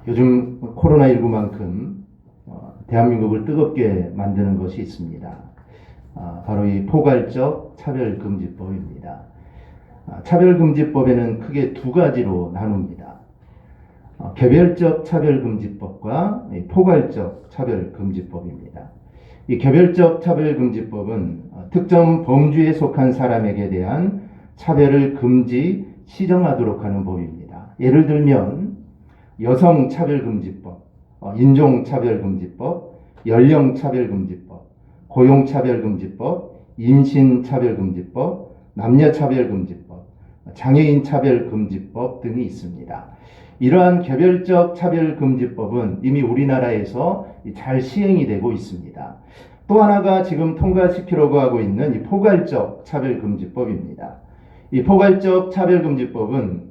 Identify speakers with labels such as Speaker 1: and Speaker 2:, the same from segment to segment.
Speaker 1: 요즘 코로나19만큼 대한민국을 뜨겁게 만드는 것이 있습니다. 바로 이 포괄적 차별금지법입니다. 차별금지법에는 크게 두 가지로 나눕니다. 개별적 차별금지법과 포괄적 차별금지법입니다. 이 개별적 차별금지법은 특정 범주에 속한 사람에게 대한 차별을 금지, 시정하도록 하는 법입니다. 예를 들면 여성차별금지법, 인종차별금지법, 연령차별금지법, 고용차별금지법, 임신차별금지법, 남녀차별금지법, 장애인차별금지법 등이 있습니다. 이러한 개별적 차별금지법은 이미 우리나라에서 잘 시행이 되고 있습니다. 또 하나가 지금 통과시키려고 하고 있는 이 포괄적 차별금지법입니다. 이 포괄적 차별금지법은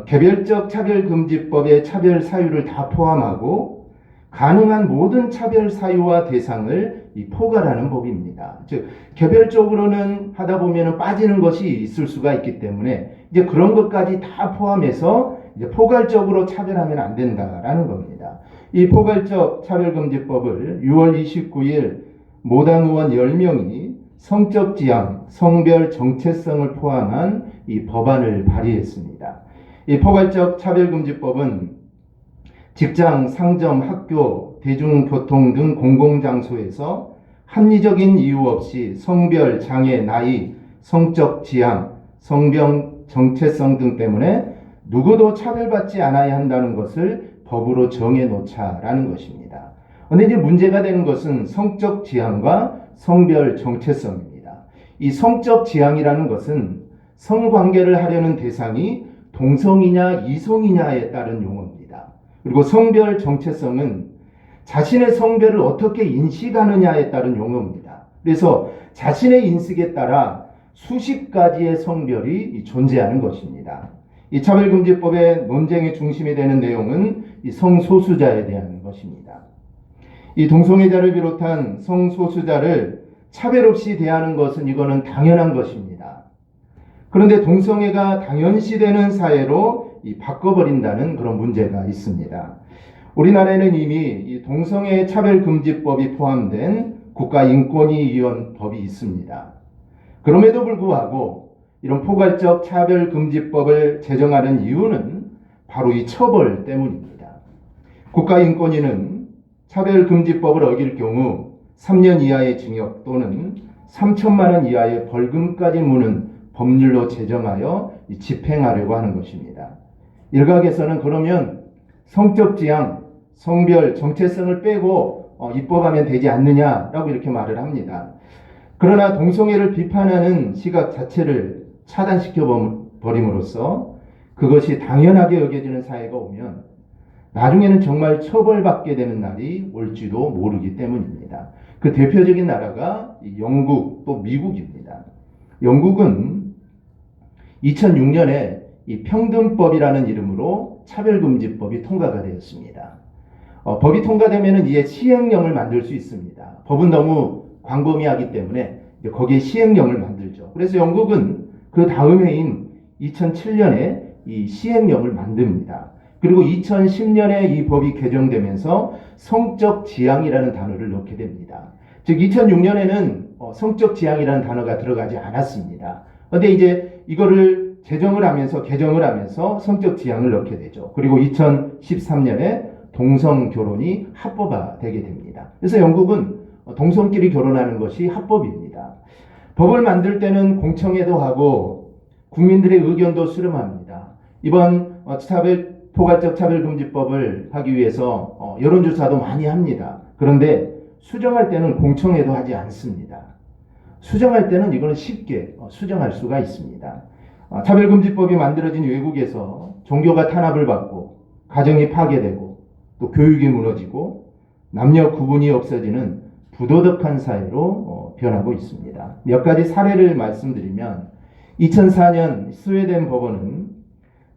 Speaker 1: 개별적 차별금지법의 차별 사유를 다 포함하고 가능한 모든 차별 사유와 대상을 포괄하는 법입니다. 즉 개별적으로는 하다 보면 빠지는 것이 있을 수가 있기 때문에 이제 그런 것까지 다 포함해서 이제 포괄적으로 차별하면 안 된다라는 겁니다. 이 포괄적 차별금지법을 6월 29일 모당 의원 10명이 성적 지향, 성별 정체성을 포함한 이 법안을 발의했습니다. 이 포괄적 차별금지법은 직장, 상점, 학교, 대중교통 등 공공장소에서 합리적인 이유 없이 성별, 장애, 나이, 성적 지향, 성병 정체성 등 때문에 누구도 차별받지 않아야 한다는 것을 법으로 정해놓자라는 것입니다. 그런데 이제 문제가 되는 것은 성적 지향과 성별 정체성입니다. 이 성적 지향이라는 것은 성관계를 하려는 대상이 동성이냐 이성이냐에 따른 용어입니다. 그리고 성별 정체성은 자신의 성별을 어떻게 인식하느냐에 따른 용어입니다. 그래서 자신의 인식에 따라 수십 가지의 성별이 존재하는 것입니다. 이 차별금지법의 논쟁의 중심이 되는 내용은 이 성소수자에 대한 것입니다. 이 동성애자를 비롯한 성소수자를 차별 없이 대하는 것은 이거는 당연한 것입니다. 그런데 동성애가 당연시되는 사회로 바꿔버린다는 그런 문제가 있습니다. 우리나라에는 이미 이 동성애 차별금지법이 포함된 국가인권위원법이 있습니다. 그럼에도 불구하고 이런 포괄적 차별금지법을 제정하는 이유는 바로 이 처벌 때문입니다. 국가인권위는 차별금지법을 어길 경우 3년 이하의 징역 또는 3천만 원 이하의 벌금까지 무는 법률로 제정하여 집행하려고 하는 것입니다. 일각에서는 그러면 성적 지향, 성별, 정체성을 빼고 입법하면 되지 않느냐라고 이렇게 말을 합니다. 그러나 동성애를 비판하는 시각 자체를 차단시켜 버림으로써 그것이 당연하게 여겨지는 사회가 오면 나중에는 정말 처벌받게 되는 날이 올지도 모르기 때문입니다. 그 대표적인 나라가 영국 또 미국입니다. 영국은 2006년에 이 평등법이라는 이름으로 차별금지법이 통과가 되었습니다. 법이 통과되면 이제 시행령을 만들 수 있습니다. 법은 너무 광범위하기 때문에 거기에 시행령을 만들죠. 그래서 영국은 그 다음 해인 2007년에 이 시행령을 만듭니다. 그리고 2010년에 이 법이 개정되면서 성적 지향이라는 단어를 넣게 됩니다. 즉 2006년에는 성적 지향이라는 단어가 들어가지 않았습니다. 그런데 이제 이거를 개정을 하면서 성적 지향을 넣게 되죠. 그리고 2013년에 동성 결혼이 합법화되게 됩니다. 그래서 영국은 동성끼리 결혼하는 것이 합법입니다. 법을 만들 때는 공청회도 하고 국민들의 의견도 수렴합니다. 이번 포괄적 차별금지법을 하기 위해서 여론조사도 많이 합니다. 그런데 수정할 때는 공청회도 하지 않습니다. 수정할 때는 이거는 쉽게 수정할 수가 있습니다. 차별금지법이 만들어진 외국에서 종교가 탄압을 받고 가정이 파괴되고 또 교육이 무너지고 남녀 구분이 없어지는 부도덕한 사회로 변하고 있습니다. 몇 가지 사례를 말씀드리면 2004년 스웨덴 법원은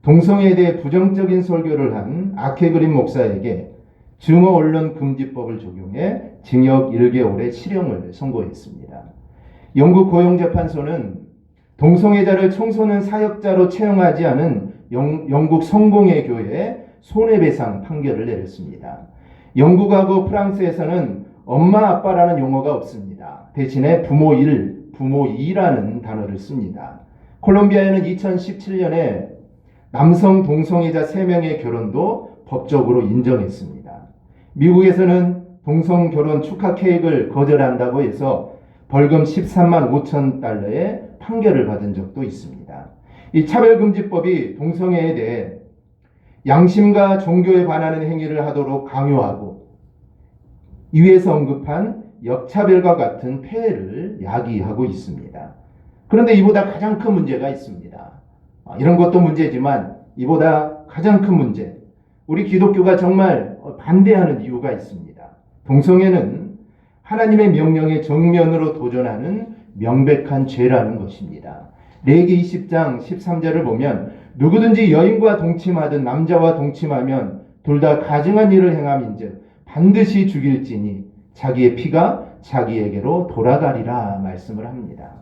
Speaker 1: 동성애에 대해 부정적인 설교를 한 아케그린 목사에게 증오 언론 금지법을 적용해 징역 1개월의 실형을 선고했습니다. 영국 고용재판소는 동성애자를 청소년 사역자로 채용하지 않은 영국 성공회 교회에 손해배상 판결을 내렸습니다. 영국하고 프랑스에서는 엄마 아빠라는 용어가 없습니다. 대신에 부모 1, 부모 2라는 단어를 씁니다. 콜롬비아에는 2017년에 남성 동성애자 3명의 결혼도 법적으로 인정했습니다. 미국에서는 동성 결혼 축하 케이크를 거절한다고 해서 벌금 13만 5천 달러의 판결을 받은 적도 있습니다. 이 차별금지법이 동성애에 대해 양심과 종교에 반하는 행위를 하도록 강요하고 위에서 언급한 역차별과 같은 폐해를 야기하고 있습니다. 그런데 이보다 가장 큰 문제가 있습니다. 이런 것도 문제지만 이보다 가장 큰 문제, 우리 기독교가 정말 반대하는 이유가 있습니다. 동성애는 하나님의 명령에 정면으로 도전하는 명백한 죄라는 것입니다. 레위기 20장 13절을 보면 누구든지 여인과 동침하든 남자와 동침하면 둘 다 가증한 일을 행함인즉 반드시 죽일지니 자기의 피가 자기에게로 돌아가리라 말씀을 합니다.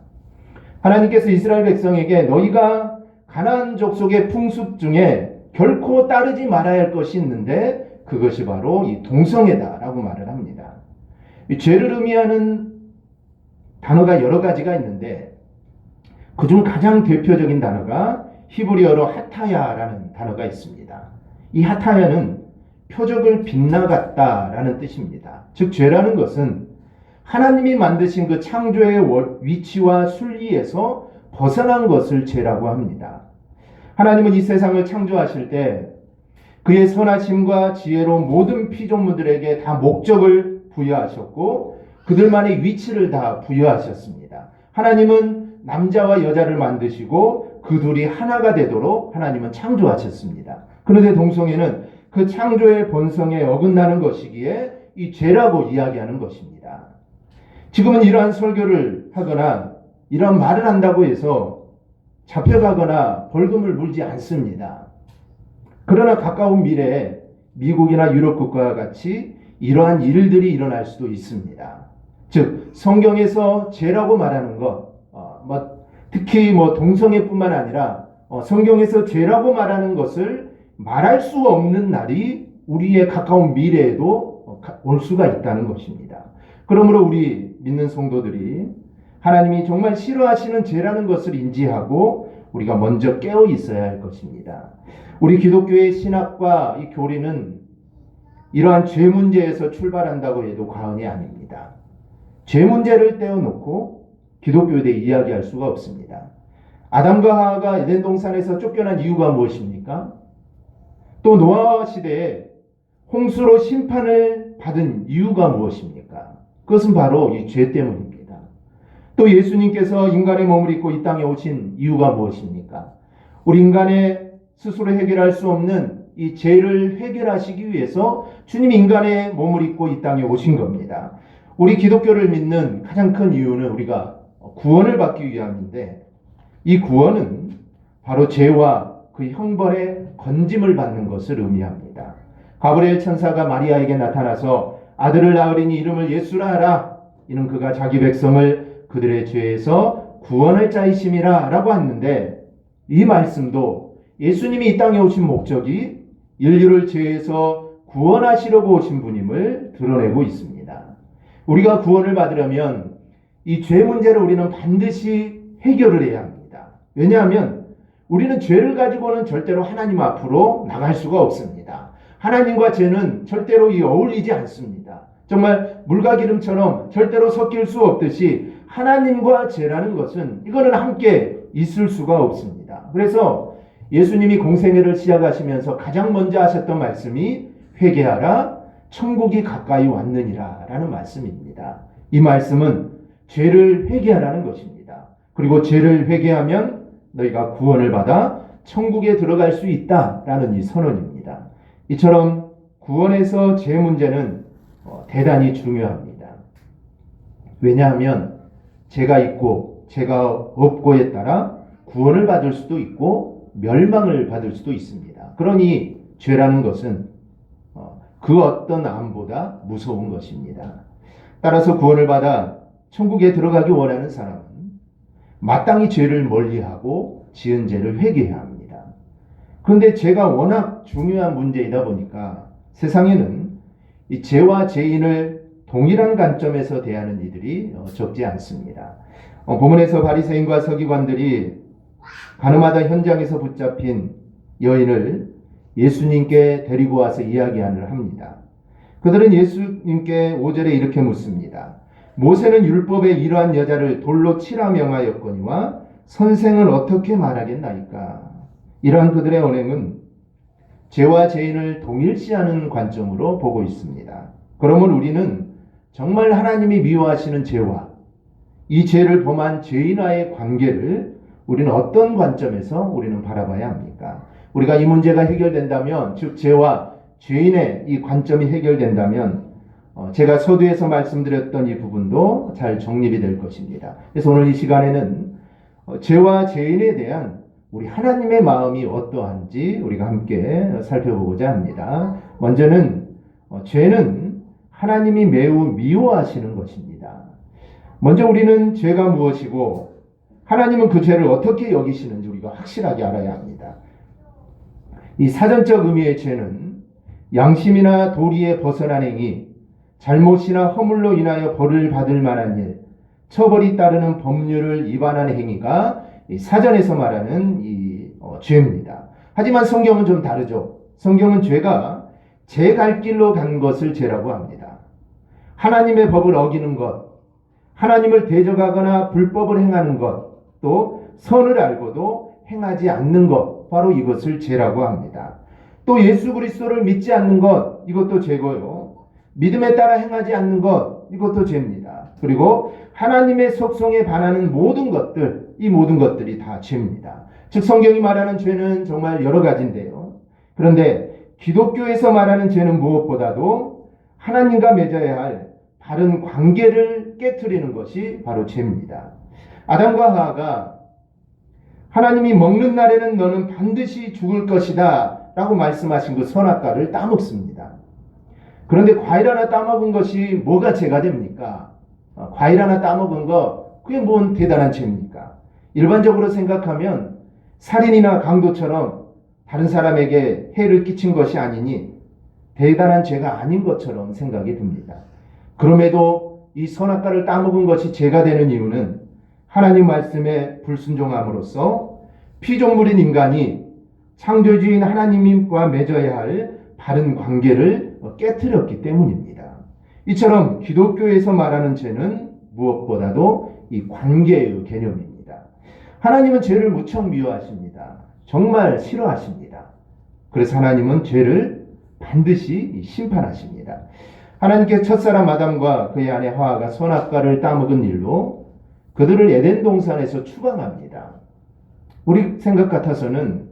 Speaker 1: 하나님께서 이스라엘 백성에게 너희가 가나안 족속의 풍습 중에 결코 따르지 말아야 할 것이 있는데 그것이 바로 이 동성애다라고 말을 합니다. 이 죄를 의미하는 단어가 여러 가지가 있는데 그중 가장 대표적인 단어가 히브리어로 하타야라는 단어가 있습니다. 이 하타야는 표적을 빗나갔다라는 뜻입니다. 즉 죄라는 것은 하나님이 만드신 그 창조의 위치와 순리에서 벗어난 것을 죄라고 합니다. 하나님은 이 세상을 창조하실 때 그의 선하심과 지혜로 모든 피조물들에게 다 목적을 부여하셨고 그들만의 위치를 다 부여하셨습니다. 하나님은 남자와 여자를 만드시고 그 둘이 하나가 되도록 하나님은 창조하셨습니다. 그런데 동성애는 그 창조의 본성에 어긋나는 것이기에 이 죄라고 이야기하는 것입니다. 지금은 이러한 설교를 하거나 이러한 말을 한다고 해서 잡혀가거나 벌금을 물지 않습니다. 그러나 가까운 미래에 미국이나 유럽 국가와 같이 이러한 일들이 일어날 수도 있습니다. 즉 성경에서 죄라고 말하는 것, 특히 동성애뿐만 아니라 성경에서 죄라고 말하는 것을 말할 수 없는 날이 우리의 가까운 미래에도 올 수가 있다는 것입니다. 그러므로 우리 믿는 성도들이 하나님이 정말 싫어하시는 죄라는 것을 인지하고 우리가 먼저 깨어 있어야 할 것입니다. 우리 기독교의 신학과 이 교리는 이러한 죄 문제에서 출발한다고 해도 과언이 아닙니다. 죄 문제를 떼어놓고 기독교에 대해 이야기할 수가 없습니다. 아담과 하와가 에덴 동산에서 쫓겨난 이유가 무엇입니까? 또 노아 시대에 홍수로 심판을 받은 이유가 무엇입니까? 그것은 바로 이 죄 때문입니다. 또 예수님께서 인간의 몸을 입고 이 땅에 오신 이유가 무엇입니까? 우리 인간의 스스로 해결할 수 없는 이 죄를 해결하시기 위해서 주님이 인간의 몸을 입고 이 땅에 오신 겁니다. 우리 기독교를 믿는 가장 큰 이유는 우리가 구원을 받기 위함인데 이 구원은 바로 죄와 그 형벌의 건짐을 받는 것을 의미합니다. 가브리엘 천사가 마리아에게 나타나서 아들을 낳으리니 이름을 예수라 하라. 이는 그가 자기 백성을 그들의 죄에서 구원할 자이심이라 라고 했는데 이 말씀도 예수님이 이 땅에 오신 목적이 인류를 죄에서 구원하시려고 오신 분임을 드러내고 있습니다. 우리가 구원을 받으려면 이 죄 문제를 우리는 반드시 해결을 해야 합니다. 왜냐하면 우리는 죄를 가지고는 절대로 하나님 앞으로 나갈 수가 없습니다. 하나님과 죄는 절대로 어울리지 않습니다. 정말 물과 기름처럼 절대로 섞일 수 없듯이 하나님과 죄라는 것은 이거는 함께 있을 수가 없습니다. 그래서 예수님이 공생애를 시작하시면서 가장 먼저 하셨던 말씀이 회개하라 천국이 가까이 왔느니라 라는 말씀입니다. 이 말씀은 죄를 회개하라는 것입니다. 그리고 죄를 회개하면 너희가 구원을 받아 천국에 들어갈 수 있다라는 이 선언입니다. 이처럼 구원에서 죄 문제는 대단히 중요합니다. 왜냐하면 죄가 있고 죄가 없고에 따라 구원을 받을 수도 있고 멸망을 받을 수도 있습니다. 그러니 죄라는 것은 그 어떤 암보다 무서운 것입니다. 따라서 구원을 받아 천국에 들어가기 원하는 사람은 마땅히 죄를 멀리하고 지은 죄를 회개해야 합니다. 그런데 죄가 워낙 중요한 문제이다 보니까 세상에는 이 죄와 죄인을 동일한 관점에서 대하는 이들이 적지 않습니다. 본문에서 바리새인과 서기관들이 가늠하다 현장에서 붙잡힌 여인을 예수님께 데리고 와서 이야기를 합니다. 그들은 예수님께 5절에 이렇게 묻습니다. 모세는 율법에 이러한 여자를 돌로 치라 명하였거니와 선생은 어떻게 말하겠나이까? 이러한 그들의 언행은 죄와 죄인을 동일시하는 관점으로 보고 있습니다. 그러면 우리는 정말 하나님이 미워하시는 죄와 이 죄를 범한 죄인과의 관계를 우리는 어떤 관점에서 우리는 바라봐야 합니까? 우리가 이 문제가 해결된다면, 즉 죄와 죄인의 이 관점이 해결된다면 제가 서두에서 말씀드렸던 이 부분도 잘 정립이 될 것입니다. 그래서 오늘 이 시간에는 죄와 죄인에 대한 우리 하나님의 마음이 어떠한지 우리가 함께 살펴보고자 합니다. 먼저는 죄는 하나님이 매우 미워하시는 것입니다. 먼저 우리는 죄가 무엇이고 하나님은 그 죄를 어떻게 여기시는지 우리가 확실하게 알아야 합니다. 이 사전적 의미의 죄는 양심이나 도리에 벗어난 행위, 잘못이나 허물로 인하여 벌을 받을 만한 일, 처벌이 따르는 법률을 위반한 행위가 사전에서 말하는 이 죄입니다. 하지만 성경은 좀 다르죠. 성경은 죄가 제 갈 길로 간 것을 죄라고 합니다. 하나님의 법을 어기는 것, 하나님을 대적하거나 불법을 행하는 것, 또 선을 알고도 행하지 않는 것, 바로 이것을 죄라고 합니다. 또 예수 그리스도를 믿지 않는 것, 이것도 죄고요. 믿음에 따라 행하지 않는 것, 이것도 죄입니다. 그리고 하나님의 속성에 반하는 모든 것들, 이 모든 것들이 다 죄입니다. 즉 성경이 말하는 죄는 정말 여러 가지인데요. 그런데 기독교에서 말하는 죄는 무엇보다도 하나님과 맺어야 할 바른 관계를 깨트리는 것이 바로 죄입니다. 아담과 하와가 하나님이 먹는 날에는 너는 반드시 죽을 것이다 라고 말씀하신 그 선악과를 따먹습니다. 그런데 과일 하나 따먹은 것이 뭐가 죄가 됩니까? 과일 하나 따먹은 거 그게 뭔 대단한 죄입니까? 일반적으로 생각하면 살인이나 강도처럼 다른 사람에게 해를 끼친 것이 아니니 대단한 죄가 아닌 것처럼 생각이 듭니다. 그럼에도 이 선악과를 따먹은 것이 죄가 되는 이유는 하나님 말씀에 불순종함으로써 피조물인 인간이 창조주인 하나님과 맺어야 할 바른 관계를 깨트렸기 때문입니다. 이처럼 기독교에서 말하는 죄는 무엇보다도 이 관계의 개념입니다. 하나님은 죄를 무척 미워하십니다. 정말 싫어하십니다. 그래서 하나님은 죄를 반드시 심판하십니다. 하나님께 첫사람 아담과 그의 아내 하와가 선악과를 따먹은 일로 그들을 에덴 동산에서 추방합니다. 우리 생각 같아서는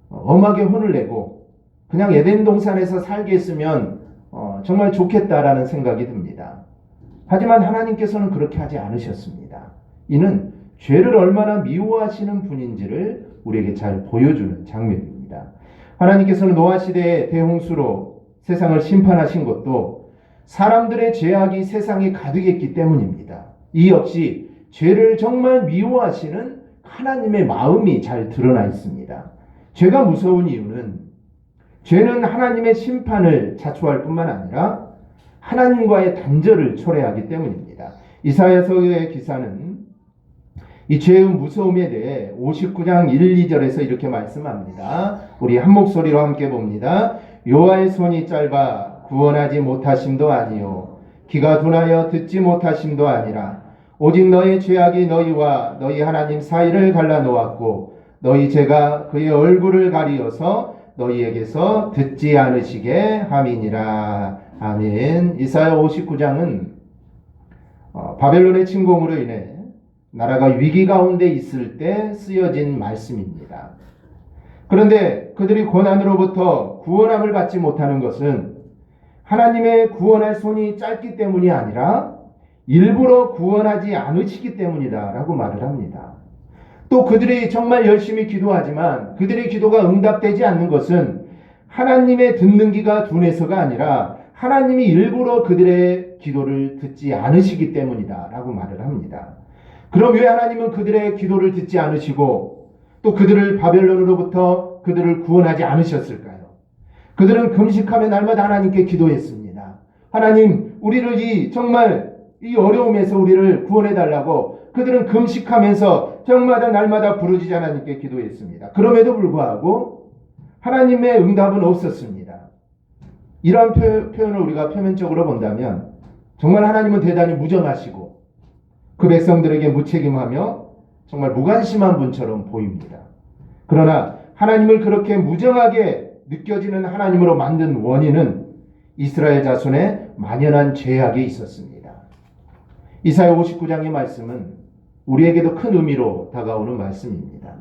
Speaker 1: 엄하게 혼을 내고 그냥 에덴 동산에서 살게 했으면 정말 좋겠다라는 생각이 듭니다. 하지만 하나님께서는 그렇게 하지 않으셨습니다. 이는 죄를 얼마나 미워하시는 분인지를 우리에게 잘 보여주는 장면입니다. 하나님께서는 노아 시대의 대홍수로 세상을 심판하신 것도 사람들의 죄악이 세상에 가득했기 때문입니다. 이 역시 죄를 정말 미워하시는 하나님의 마음이 잘 드러나 있습니다. 죄가 무서운 이유는 죄는 하나님의 심판을 자초할 뿐만 아니라 하나님과의 단절을 초래하기 때문입니다. 이사야서의 기사는 이 죄의 무서움에 대해 59장 1, 2절에서 이렇게 말씀합니다. 우리 한 목소리로 함께 봅니다. 여호와의 손이 짧아 구원하지 못하심도 아니요 귀가 둔하여 듣지 못하심도 아니라 오직 너의 죄악이 너희와 너희 하나님 사이를 갈라놓았고 너희 죄가 그의 얼굴을 가리어서 너희에게서 듣지 않으시게 함이니라. 아멘. 이사야 59장은 바벨론의 침공으로 인해 나라가 위기 가운데 있을 때 쓰여진 말씀입니다. 그런데 그들이 고난으로부터 구원함을 받지 못하는 것은 하나님의 구원할 손이 짧기 때문이 아니라 일부러 구원하지 않으시기 때문이다 라고 말을 합니다. 또 그들이 정말 열심히 기도하지만 그들의 기도가 응답되지 않는 것은 하나님의 듣는 귀가 둔해서가 아니라 하나님이 일부러 그들의 기도를 듣지 않으시기 때문이다 라고 말을 합니다. 그럼 왜 하나님은 그들의 기도를 듣지 않으시고 또 그들을 바벨론으로부터 그들을 구원하지 않으셨을까요? 그들은 금식하며 날마다 하나님께 기도했습니다. 하나님, 우리를 정말 이 어려움에서 우리를 구원해 달라고 그들은 금식하면서 정마다 날마다 부르짖어 하나님께 기도했습니다. 그럼에도 불구하고 하나님의 응답은 없었습니다. 이러한 표현을 우리가 표면적으로 본다면 정말 하나님은 대단히 무정하시고 그 백성들에게 무책임하며 정말 무관심한 분처럼 보입니다. 그러나 하나님을 그렇게 무정하게 느껴지는 하나님으로 만든 원인은 이스라엘 자손의 만연한 죄악에 있었습니다. 이사야 59장의 말씀은 우리에게도 큰 의미로 다가오는 말씀입니다.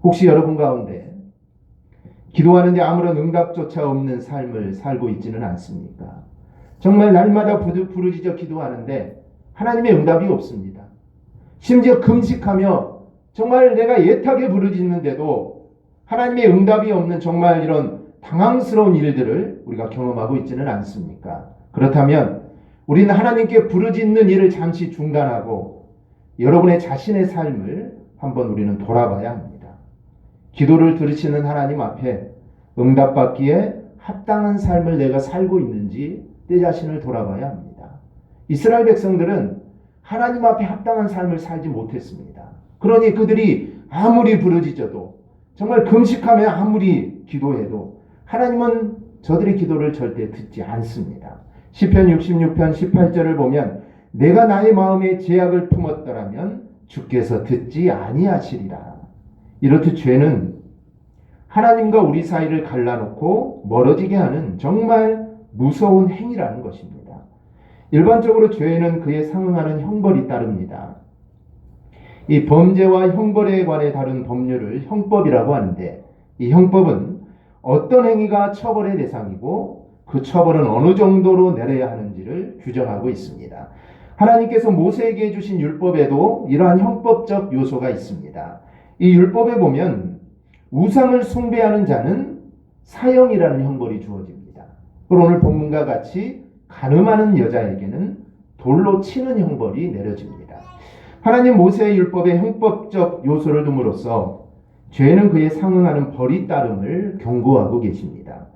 Speaker 1: 혹시 여러분 가운데 기도하는데 아무런 응답조차 없는 삶을 살고 있지는 않습니까? 정말 날마다 부르짖어 기도하는데 하나님의 응답이 없습니다. 심지어 금식하며 정말 내가 애타게 부르짖는데도 하나님의 응답이 없는 정말 이런 당황스러운 일들을 우리가 경험하고 있지는 않습니까? 그렇다면 우리는 하나님께 부르짖는 일을 잠시 중단하고 여러분의 자신의 삶을 한번 우리는 돌아봐야 합니다. 기도를 들으시는 하나님 앞에 응답받기에 합당한 삶을 내가 살고 있는지 내 자신을 돌아봐야 합니다. 이스라엘 백성들은 하나님 앞에 합당한 삶을 살지 못했습니다. 그러니 그들이 아무리 부르짖어도 정말 금식하며 아무리 기도해도 하나님은 저들의 기도를 절대 듣지 않습니다. 시편 66편 18절을 보면 내가 나의 마음에 죄악을 품었더라면 주께서 듣지 아니하시리라. 이렇듯 죄는 하나님과 우리 사이를 갈라놓고 멀어지게 하는 정말 무서운 행위라는 것입니다. 일반적으로 죄에는 그에 상응하는 형벌이 따릅니다. 이 범죄와 형벌에 관해 다룬 법률을 형법이라고 하는데 이 형법은 어떤 행위가 처벌의 대상이고 그 처벌은 어느 정도로 내려야 하는지를 규정하고 있습니다. 하나님께서 모세에게 주신 율법에도 이러한 형법적 요소가 있습니다. 이 율법에 보면 우상을 숭배하는 자는 사형이라는 형벌이 주어집니다. 그리고 오늘 본문과 같이 간음하는 여자에게는 돌로 치는 형벌이 내려집니다. 하나님 모세의 율법에 형법적 요소를 둠으로써 죄는 그에 상응하는 벌이 따름을 경고하고 계십니다.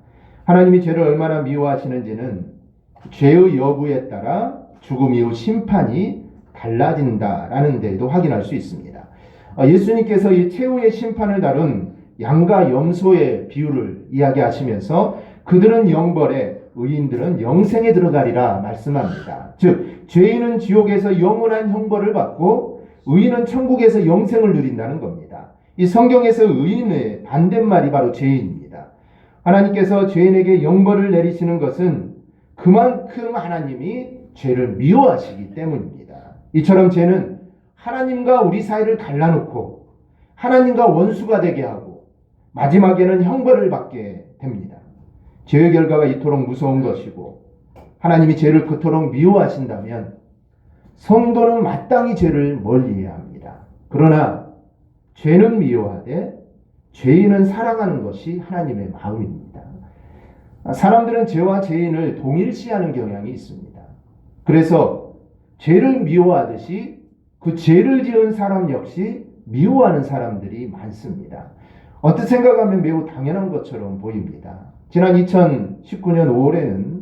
Speaker 1: 하나님이 죄를 얼마나 미워하시는지는 죄의 여부에 따라 죽음 이후 심판이 달라진다라는 데에도 확인할 수 있습니다. 예수님께서 이 최후의 심판을 다룬 양과 염소의 비유를 이야기하시면서 그들은 영벌에 의인들은 영생에 들어가리라 말씀합니다. 즉 죄인은 지옥에서 영원한 형벌을 받고 의인은 천국에서 영생을 누린다는 겁니다. 이 성경에서 의인의 반대말이 바로 죄인입니다. 하나님께서 죄인에게 영벌을 내리시는 것은 그만큼 하나님이 죄를 미워하시기 때문입니다. 이처럼 죄는 하나님과 우리 사이를 갈라놓고 하나님과 원수가 되게 하고 마지막에는 형벌을 받게 됩니다. 죄의 결과가 이토록 무서운 것이고 하나님이 죄를 그토록 미워하신다면 성도는 마땅히 죄를 멀리해야 합니다. 그러나 죄는 미워하되 죄인은 사랑하는 것이 하나님의 마음입니다. 사람들은 죄와 죄인을 동일시하는 경향이 있습니다. 그래서 죄를 미워하듯이 그 죄를 지은 사람 역시 미워하는 사람들이 많습니다. 어떻게 생각하면 매우 당연한 것처럼 보입니다. 지난 2019년 5월에는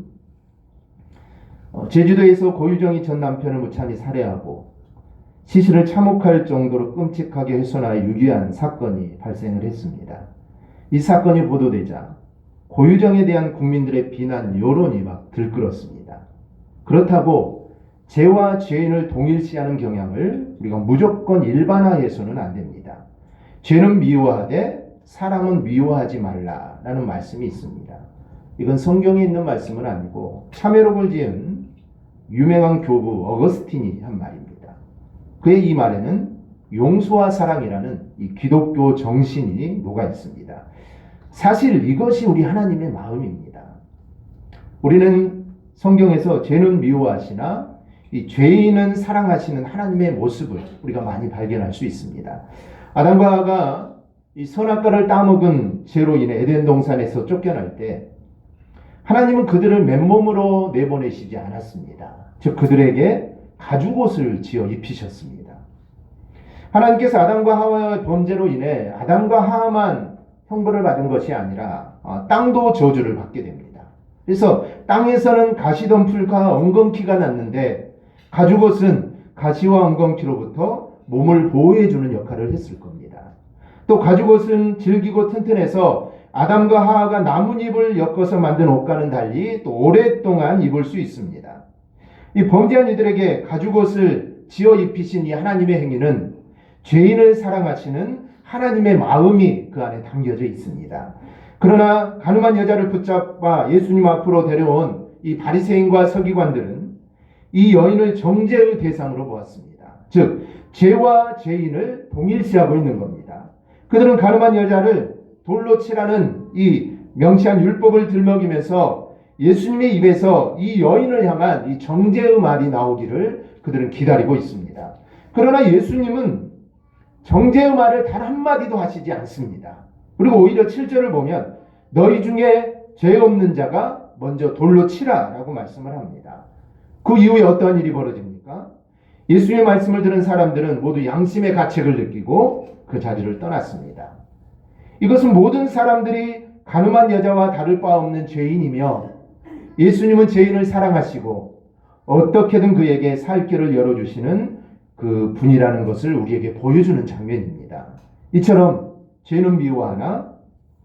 Speaker 1: 제주도에서 고유정이 전 남편을 무참히 살해하고 시신을 참혹할 정도로 끔찍하게 훼손하여 유기한 사건이 발생을 했습니다. 이 사건이 보도되자 고유정에 대한 국민들의 비난 여론이 막 들끓었습니다. 그렇다고 죄와 죄인을 동일시하는 경향을 우리가 무조건 일반화해서는 안 됩니다. 죄는 미워하되 사람은 미워하지 말라라는 말씀이 있습니다. 이건 성경에 있는 말씀은 아니고 참회록을 지은 유명한 교부 어거스틴이 한 말입니다. 그의 이 말에는 용서와 사랑이라는 이 기독교 정신이 녹아 있습니다. 사실 이것이 우리 하나님의 마음입니다. 우리는 성경에서 죄는 미워하시나 이 죄인은 사랑하시는 하나님의 모습을 우리가 많이 발견할 수 있습니다. 아담과 하와가 이 선악과를 따먹은 죄로 인해 에덴 동산에서 쫓겨날 때 하나님은 그들을 맨몸으로 내보내시지 않았습니다. 즉 그들에게 가죽옷을 지어 입히셨습니다. 하나님께서 아담과 하와의 범죄로 인해 아담과 하와만 형벌을 받은 것이 아니라 땅도 저주를 받게 됩니다. 그래서 땅에서는 가시덤불과 엉겅퀴가 났는데 가죽옷은 가시와 엉겅퀴로부터 몸을 보호해주는 역할을 했을 겁니다. 또 가죽옷은 질기고 튼튼해서 아담과 하와가 나뭇잎을 엮어서 만든 옷과는 달리 또 오랫동안 입을 수 있습니다. 이 범죄한 이들에게 가죽옷을 지어 입히신 이 하나님의 행위는 죄인을 사랑하시는 하나님의 마음이 그 안에 담겨져 있습니다. 그러나 가늠한 여자를 붙잡아 예수님 앞으로 데려온 이 바리새인과 서기관들은 이 여인을 정죄의 대상으로 보았습니다. 즉 죄와 죄인을 동일시하고 있는 겁니다. 그들은 가늠한 여자를 돌로 치라는 이 명시한 율법을 들먹이면서 예수님의 입에서 이 여인을 향한 이 정죄의 말이 나오기를 그들은 기다리고 있습니다. 그러나 예수님은 정죄의 말을 단 한마디도 하시지 않습니다. 그리고 오히려 7절을 보면 너희 중에 죄 없는 자가 먼저 돌로 치라라고 말씀을 합니다. 그 이후에 어떠한 일이 벌어집니까? 예수님의 말씀을 들은 사람들은 모두 양심의 가책을 느끼고 그 자리를 떠났습니다. 이것은 모든 사람들이 가늠한 여자와 다를 바 없는 죄인이며 예수님은 죄인을 사랑하시고 어떻게든 그에게 살 길을 열어주시는 그 분이라는 것을 우리에게 보여주는 장면입니다. 이처럼 죄는 미워하나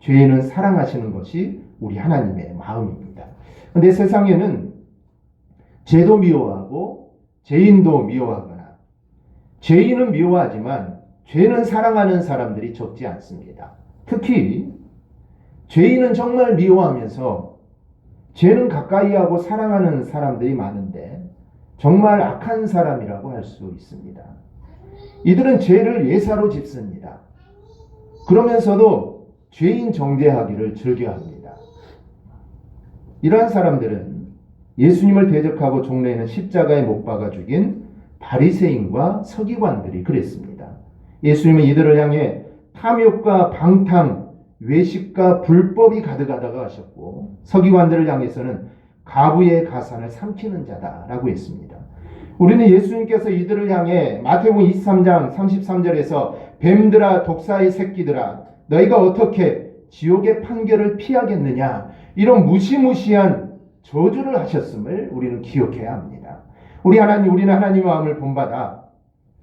Speaker 1: 죄인은 사랑하시는 것이 우리 하나님의 마음입니다. 그런데 세상에는 죄도 미워하고 죄인도 미워하거나 죄인은 미워하지만 죄는 사랑하는 사람들이 적지 않습니다. 특히 죄인은 정말 미워하면서 죄는 가까이 하고 사랑하는 사람들이 많은데 정말 악한 사람이라고 할 수 있습니다. 이들은 죄를 예사로 짓습니다. 그러면서도 죄인 정죄하기를 즐겨합니다. 이러한 사람들은 예수님을 대적하고 종래에는 십자가에 못 박아 죽인 바리새인과 서기관들이 그랬습니다. 예수님은 이들을 향해 탐욕과 방탕, 외식과 불법이 가득하다고 하셨고 서기관들을 향해서는 가부의 가산을 삼키는 자다라고 했습니다. 우리는 예수님께서 이들을 향해 마태복음 23장 33절에서 뱀들아 독사의 새끼들아 너희가 어떻게 지옥의 판결을 피하겠느냐 이런 무시무시한 저주를 하셨음을 우리는 기억해야 합니다. 우리는 하나님의 마음을 본받아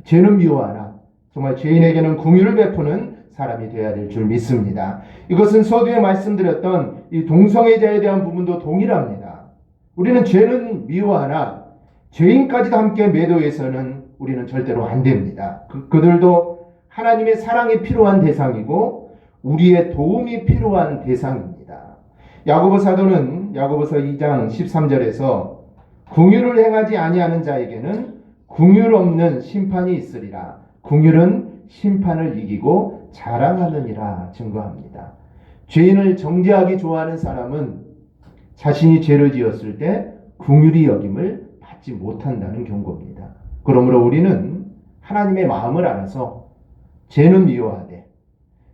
Speaker 1: 죄는 미워하나 정말 죄인에게는 긍휼을 베푸는 사람이 되어야 될 줄 믿습니다. 이것은 서두에 말씀드렸던 이 동성애자에 대한 부분도 동일합니다. 우리는 죄는 미워하나 죄인까지도 함께 매도해서는 우리는 절대로 안 됩니다. 그들도 하나님의 사랑이 필요한 대상이고 우리의 도움이 필요한 대상입니다. 야고보 사도는 야고보서 2장 13절에서 긍휼을 행하지 아니하는 자에게는 긍휼 없는 심판이 있으리라. 긍휼은 심판을 이기고 자랑하느니라 증거합니다. 죄인을 정죄하기 좋아하는 사람은 자신이 죄를 지었을 때 긍휼히 여김을 받지 못한다는 경고입니다. 그러므로 우리는 하나님의 마음을 알아서 죄는 미워하되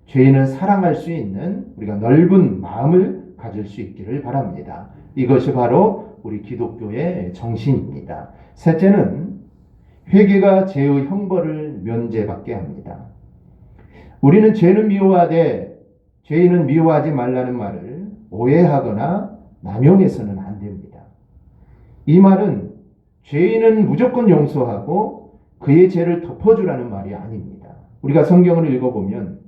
Speaker 1: 죄인은 사랑할 수 있는 우리가 넓은 마음을 가질 수 있기를 바랍니다. 이것이 바로 우리 기독교의 정신입니다. 셋째는 회개가 죄의 형벌을 면제받게 합니다. 우리는 죄는 미워하되 죄인은 미워하지 말라는 말을 오해하거나 남용해서는 안 됩니다. 이 말은 죄인은 무조건 용서하고 그의 죄를 덮어주라는 말이 아닙니다. 우리가 성경을 읽어보면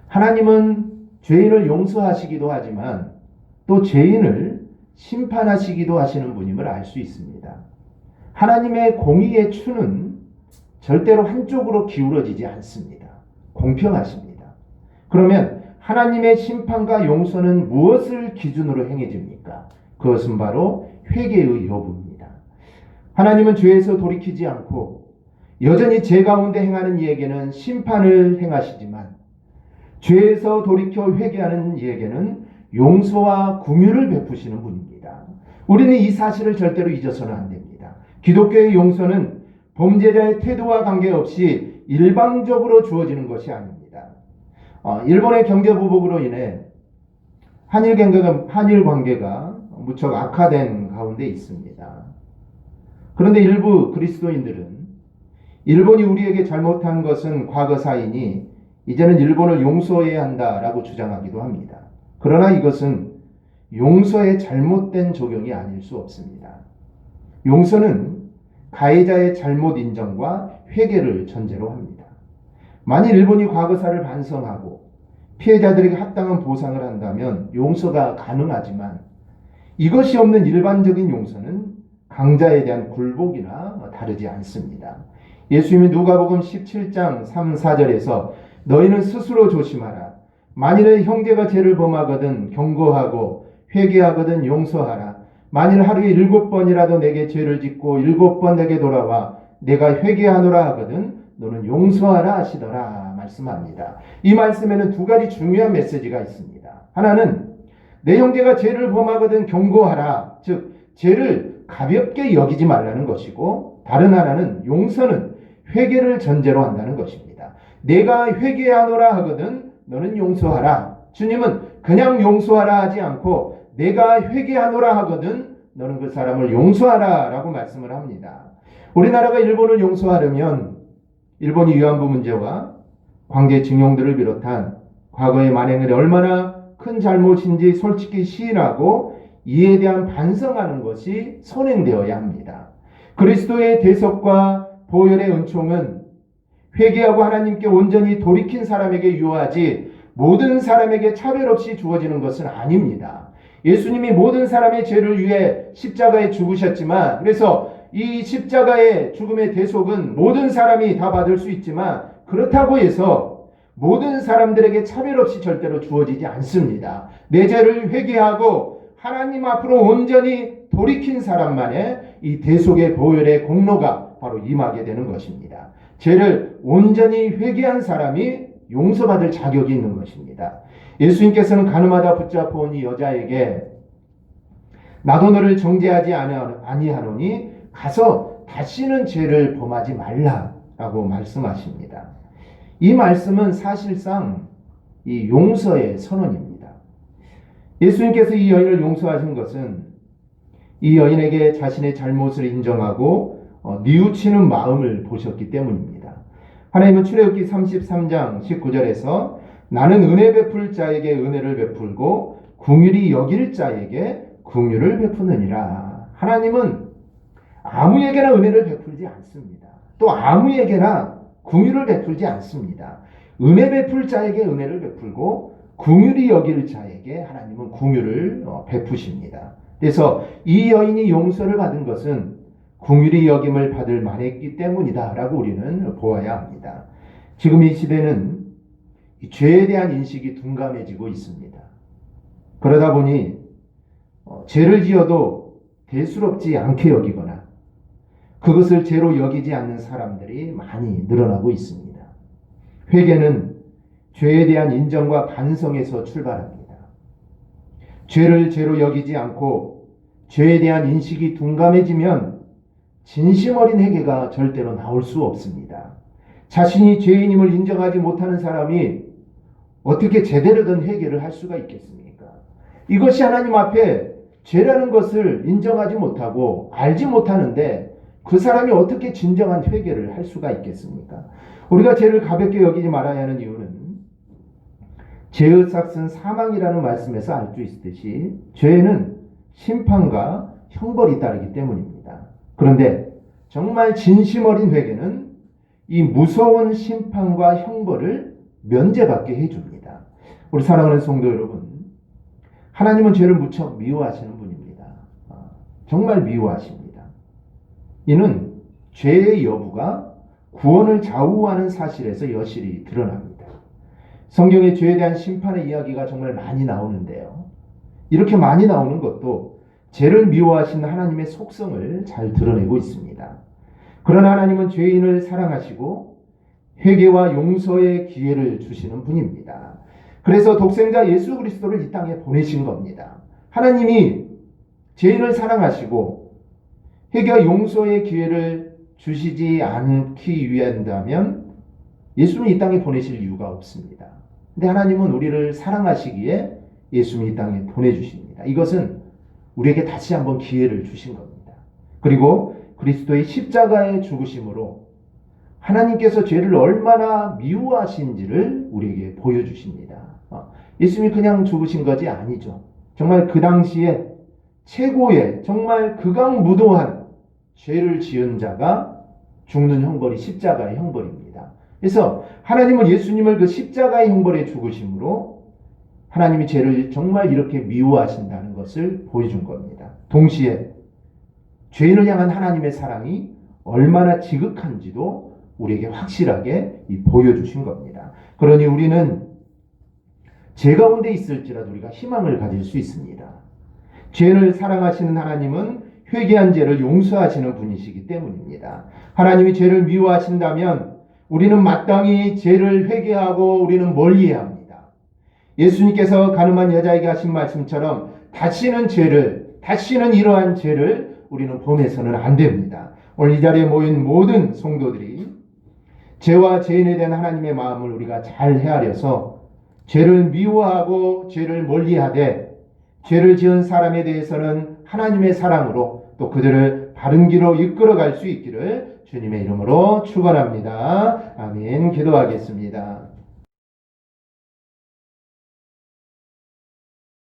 Speaker 1: 하나님은 죄인을 용서하시기도 하지만 또 죄인을 심판하시기도 하시는 분임을 알 수 있습니다. 하나님의 공의의 추는 절대로 한쪽으로 기울어지지 않습니다. 공평하십니다. 그러면 하나님의 심판과 용서는 무엇을 기준으로 행해집니까? 그것은 바로 회개의 여부입니다. 하나님은 죄에서 돌이키지 않고 여전히 죄 가운데 행하는 이에게는 심판을 행하시지만 죄에서 돌이켜 회개하는 이에게는 용서와 긍휼을 베푸시는 분입니다. 우리는 이 사실을 절대로 잊어서는 안 됩니다. 기독교의 용서는 범죄자의 태도와 관계없이 일방적으로 주어지는 것이 아닙니다. 일본의 경제 보복으로 인해 한일 관계가 무척 악화된 가운데 있습니다. 그런데 일부 그리스도인들은 일본이 우리에게 잘못한 것은 과거사이니 이제는 일본을 용서해야 한다라고 주장하기도 합니다. 그러나 이것은 용서의 잘못된 적용이 아닐 수 없습니다. 용서는 가해자의 잘못 인정과 회개를 전제로 합니다. 만일 일본이 과거사를 반성하고 피해자들에게 합당한 보상을 한다면 용서가 가능하지만 이것이 없는 일반적인 용서는 강자에 대한 굴복이나 다르지 않습니다. 예수님이 누가복음 17장 3, 4절에서 너희는 스스로 조심하라. 만일 형제가 죄를 범하거든 경고하고 회개하거든 용서하라. 만일 하루에 7번이라도 내게 죄를 짓고 7번 내게 돌아와 내가 회개하노라 하거든 너는 용서하라 하시더라 말씀합니다. 이 말씀에는 두 가지 중요한 메시지가 있습니다. 하나는 내 형제가 죄를 범하거든 경고하라. 즉 죄를 가볍게 여기지 말라는 것이고, 다른 하나는 용서는 회개를 전제로 한다는 것입니다. 내가 회개하노라 하거든 너는 용서하라. 주님은 그냥 용서하라 하지 않고 내가 회개하노라 하거든 너는 그 사람을 용서하라 라고 말씀을 합니다. 우리나라가 일본을 용서하려면 일본이 위안부 문제와 관계 증용들을 비롯한 과거의 만행을 얼마나 큰 잘못인지 솔직히 시인하고 이에 대한 반성하는 것이 선행되어야 합니다. 그리스도의 대속과 보혈의 은총은 회개하고 하나님께 온전히 돌이킨 사람에게 유효하지 모든 사람에게 차별 없이 주어지는 것은 아닙니다. 예수님이 모든 사람의 죄를 위해 십자가에 죽으셨지만, 그래서 이 십자가의 죽음의 대속은 모든 사람이 다 받을 수 있지만 그렇다고 해서 모든 사람들에게 차별 없이 절대로 주어지지 않습니다. 내 죄를 회개하고 하나님 앞으로 온전히 돌이킨 사람만의 이 대속의 보혈의 공로가 바로 임하게 되는 것입니다. 죄를 온전히 회개한 사람이 용서받을 자격이 있는 것입니다. 예수님께서는 가늠하다 붙잡아 온 이 여자에게 나도 너를 정죄하지 아니하노니 가서 다시는 죄를 범하지 말라라고 말씀하십니다. 이 말씀은 사실상 이 용서의 선언입니다. 예수님께서 이 여인을 용서하신 것은 이 여인에게 자신의 잘못을 인정하고 뉘우치는 마음을 보셨기 때문입니다. 하나님은 출애굽기 33장 19절에서 나는 은혜 베풀 자에게 은혜를 베풀고 긍휼히 여길 자에게 긍휼을 베푸느니라. 하나님은 아무에게나 은혜를 베풀지 않습니다. 또 아무에게나 긍휼을 베풀지 않습니다. 은혜 베풀 자에게 은혜를 베풀고 긍휼히 여길 자에게 하나님은 긍휼을 베푸십니다. 그래서 이 여인이 용서를 받은 것은 긍휼히 여김을 받을 만했기 때문이다라고 우리는 보아야 합니다. 지금 이 시대는 이 죄에 대한 인식이 둔감해지고 있습니다. 그러다 보니 죄를 지어도 대수롭지 않게 여기거나 그것을 죄로 여기지 않는 사람들이 많이 늘어나고 있습니다. 회개는 죄에 대한 인정과 반성에서 출발합니다. 죄를 죄로 여기지 않고 죄에 대한 인식이 둔감해지면 진심 어린 회개가 절대로 나올 수 없습니다. 자신이 죄인임을 인정하지 못하는 사람이 어떻게 제대로 된 회개를 할 수가 있겠습니까? 이것이 하나님 앞에 죄라는 것을 인정하지 못하고 알지 못하는데 그 사람이 어떻게 진정한 회개를 할 수가 있겠습니까? 우리가 죄를 가볍게 여기지 말아야 하는 이유는 죄의 삭은 사망이라는 말씀에서 알 수 있듯이 죄는 심판과 형벌이 따르기 때문입니다. 그런데 정말 진심 어린 회개는 이 무서운 심판과 형벌을 면제받게 해줍니다. 우리 사랑하는 성도 여러분, 하나님은 죄를 무척 미워하시는 분입니다. 정말 미워하십니다. 이는 죄의 여부가 구원을 좌우하는 사실에서 여실히 드러납니다. 성경에 죄에 대한 심판의 이야기가 정말 많이 나오는데요. 이렇게 많이 나오는 것도 죄를 미워하시는 하나님의 속성을 잘 드러내고 있습니다. 그러나 하나님은 죄인을 사랑하시고 회개와 용서의 기회를 주시는 분입니다. 그래서 독생자 예수 그리스도를 이 땅에 보내신 겁니다. 하나님이 죄인을 사랑하시고 회개와 용서의 기회를 주시지 않기 위한다면 예수는 이 땅에 보내실 이유가 없습니다. 근데 하나님은 우리를 사랑하시기에 예수님이 이 땅에 보내주십니다. 이것은 우리에게 다시 한번 기회를 주신 겁니다. 그리고 그리스도의 십자가의 죽으심으로 하나님께서 죄를 얼마나 미워하신지를 우리에게 보여주십니다. 예수님이 그냥 죽으신 것이 아니죠. 정말 그 당시에 최고의 정말 극악무도한 죄를 지은 자가 죽는 형벌이 십자가의 형벌입니다. 그래서 하나님은 예수님을 그 십자가의 형벌에 죽으심으로 하나님이 죄를 정말 이렇게 미워하신다는 것을 보여준 겁니다. 동시에 죄인을 향한 하나님의 사랑이 얼마나 지극한지도 우리에게 확실하게 보여주신 겁니다. 그러니 우리는 죄 가운데 있을지라도 우리가 희망을 가질 수 있습니다. 죄를 사랑하시는 하나님은 회개한 죄를 용서하시는 분이시기 때문입니다. 하나님이 죄를 미워하신다면 우리는 마땅히 죄를 회개하고 우리는 멀리해야 합니다. 예수님께서 가늠한 여자에게 하신 말씀처럼 다시는 이러한 죄를 우리는 범해서는 안 됩니다. 오늘 이 자리에 모인 모든 성도들이 죄와 죄인에 대한 하나님의 마음을 우리가 잘 헤아려서 죄를 미워하고 죄를 멀리하되 죄를 지은 사람에 대해서는 하나님의 사랑으로 또 그들을 바른 길로 이끌어갈 수 있기를 주님의 이름으로 축원합니다. 아멘. 기도하겠습니다.